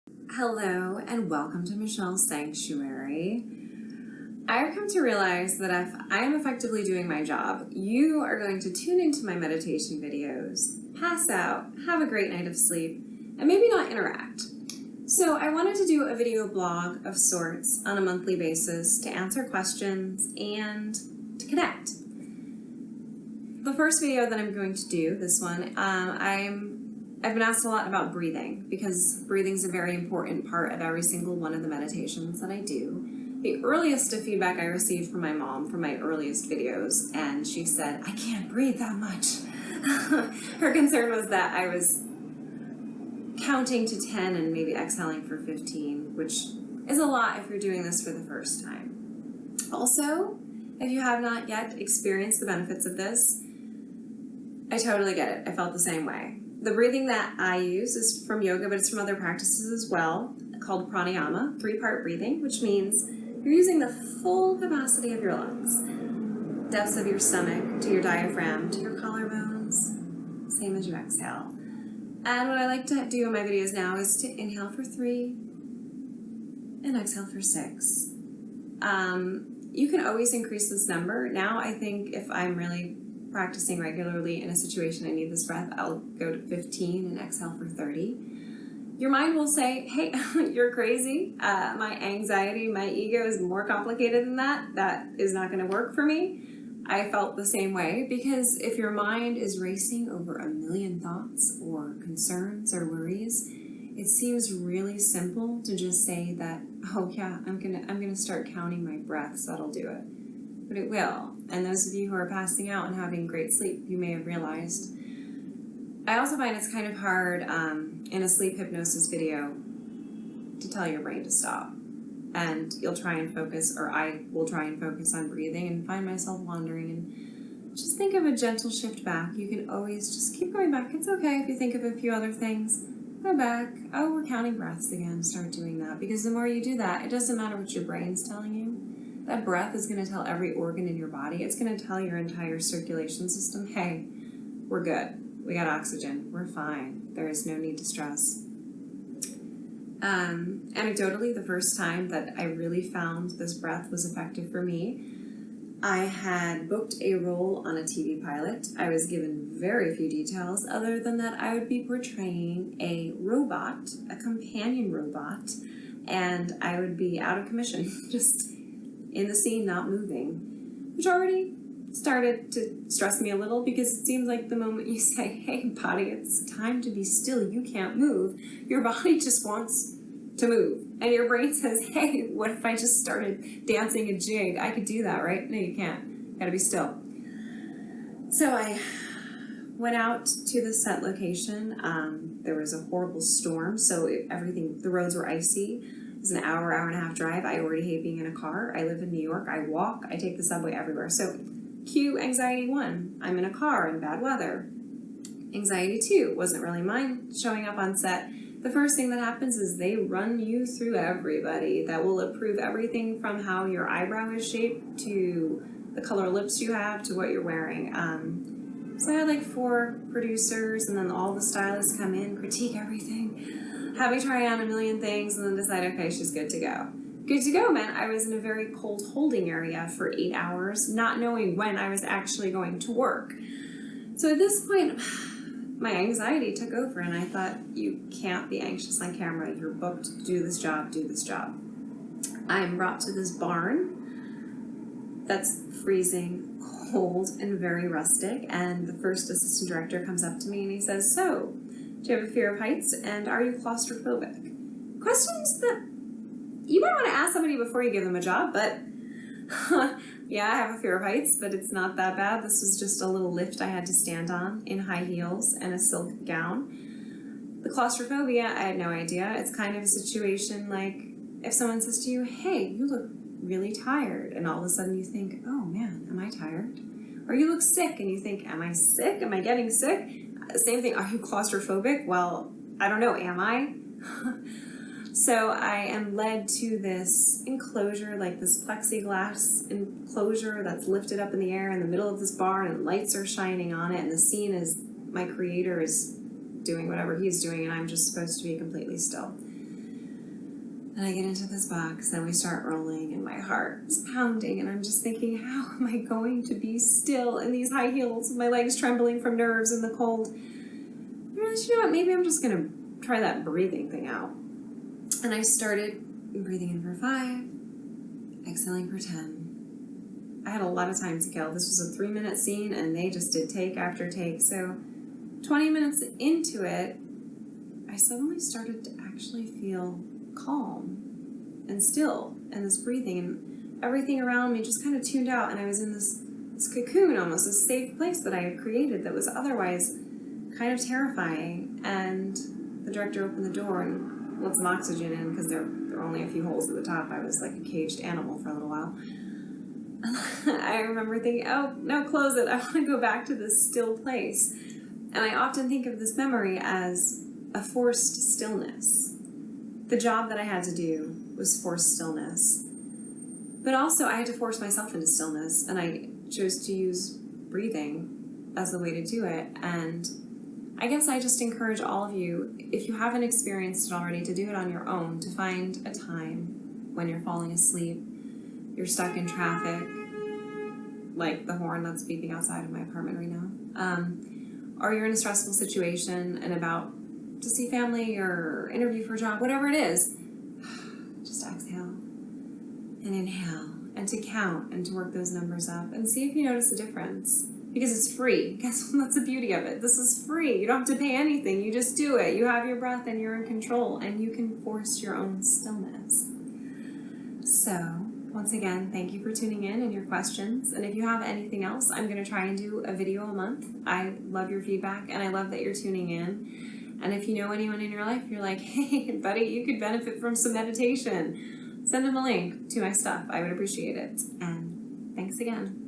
Hello and welcome to Michelle's Sanctuary. I've come to realize that if I'm effectively doing my job, you are going to tune into my meditation videos, pass out, have a great night of sleep, and maybe not interact. So I wanted to do a video blog of sorts on a monthly basis to answer questions and to connect. The first video that I'm going to do, this one, I've been asked a lot about breathing because breathing is a very important part of every single one of the meditations that I do. The earliest of feedback I received from my mom from my earliest videos, and she said, I can't breathe that much. Her concern was that I was counting to 10 and maybe exhaling for 15, which is a lot if you're doing this for the first time. Also, if you have not yet experienced the benefits of this, I totally get it. I felt the same way. The breathing that I use is from yoga, but it's from other practices as well, called pranayama, 3-part breathing, which means you're using the full capacity of your lungs. Depths of your stomach, to your diaphragm, to your collarbones, same as you exhale. And what I like to do in my videos now is to inhale for 3 and exhale for 6. You can always increase this number. Now I think if I'm really practicing regularly in a situation I need this breath, I'll go to 15 and exhale for 30. Your mind will say, hey, you're crazy. My anxiety, my ego is more complicated than that. That is not going to work for me. I felt the same way because if your mind is racing over a million thoughts or concerns or worries, it seems really simple to just say that, oh yeah, I'm gonna start counting my breaths, that'll do it. But it will. And those of you who are passing out and having great sleep, you may have realized. I also find it's kind of hard in a sleep hypnosis video to tell your brain to stop. And you'll try and focus, or I will try and focus on breathing and find myself wandering. And just think of a gentle shift back. You can always just keep going back. It's okay if you think of a few other things. Go back. Oh, we're counting breaths again. Start doing that. Because the more you do that, it doesn't matter what your brain's telling you. That breath is going to tell every organ in your body. It's going to tell your entire circulation system, hey, we're good. We got oxygen. We're fine. There is no need to stress. Anecdotally, the first time that I really found this breath was effective for me, I had booked a role on a TV pilot. I was given very few details other than that I would be portraying a robot, a companion robot, and I would be out of commission, just in the scene, not moving, which already started to stress me a little because it seems like the moment you say, hey body, it's time to be still, you can't move, your body just wants to move. And your brain says, hey, what if I just started dancing a jig? I could do that, right? No, you can't. You gotta be still. So I went out to the set location. There was a horrible storm, so the roads were icy. It was an hour and a half drive. I already hate being in a car. I live in New York. I walk. I take the subway everywhere. So cue anxiety 1. I'm in a car in bad weather. Anxiety 2 wasn't really mine showing up on set. The first thing that happens is they run you through everybody. That will approve everything from how your eyebrow is shaped to the color lips you have to what you're wearing. So I had like 4 producers, and then all the stylists come in, critique everything, have me try on a million things, and then decide, okay, she's good to go. Good to go meant I was in a very cold holding area for 8 hours, not knowing when I was actually going to work. So at this point, my anxiety took over, and I thought, you can't be anxious on camera. You're booked to do this job, do this job. I'm brought to this barn that's freezing cold and very rustic, and the first assistant director comes up to me and he says, so, do you have a fear of heights, and are you claustrophobic? Questions that you might want to ask somebody before you give them a job, but yeah, I have a fear of heights, but it's not that bad. This was just a little lift I had to stand on in high heels and a silk gown. The claustrophobia, I had no idea. It's kind of a situation like if someone says to you, hey, you look really tired, and all of a sudden you think, oh man, am I tired? Or you look sick and you think, am I sick? Am I getting sick? Same thing, are you claustrophobic? Well, I don't know, am I? So I am led to this enclosure, like this plexiglass enclosure that's lifted up in the air in the middle of this barn, and lights are shining on it, and the scene is, my creator is doing whatever he's doing, and I'm just supposed to be completely still. And I get into this box and we start rolling and my heart is pounding and I'm just thinking, how am I going to be still in these high heels, my legs trembling from nerves in the cold? I realized, you know what, maybe I'm just gonna try that breathing thing out. And I started breathing in for 5, exhaling for 10. I had a lot of time to kill. This was a 3-minute scene and they just did take after take. So 20 minutes into it, I suddenly started to actually feel calm and still, and this breathing, and everything around me just kind of tuned out, and I was in this cocoon, almost a safe place that I had created that was otherwise kind of terrifying. And the director opened the door and let some oxygen in because there were only a few holes at the top. I was like a caged animal for a little while. I remember thinking, oh, no, close it. I want to go back to this still place. And I often think of this memory as a forced stillness. The job that I had to do was forced stillness. But also I had to force myself into stillness, and I chose to use breathing as the way to do it. And I guess I just encourage all of you, if you haven't experienced it already, to do it on your own, to find a time when you're falling asleep, you're stuck in traffic, like the horn that's beeping outside of my apartment right now, or you're in a stressful situation and about to see family or interview for a job, whatever it is, just exhale and inhale, and to count and to work those numbers up and see if you notice a difference, because it's free. Guess what? That's the beauty of it. This is free. You don't have to pay anything. You just do it. You have your breath and you're in control, and you can force your own stillness. So once again, thank you for tuning in and your questions. And if you have anything else, I'm going to try and do a video a month. I love your feedback and I love that you're tuning in. And if you know anyone in your life, you're like, hey, buddy, you could benefit from some meditation, send them a link to my stuff. I would appreciate it. And thanks again.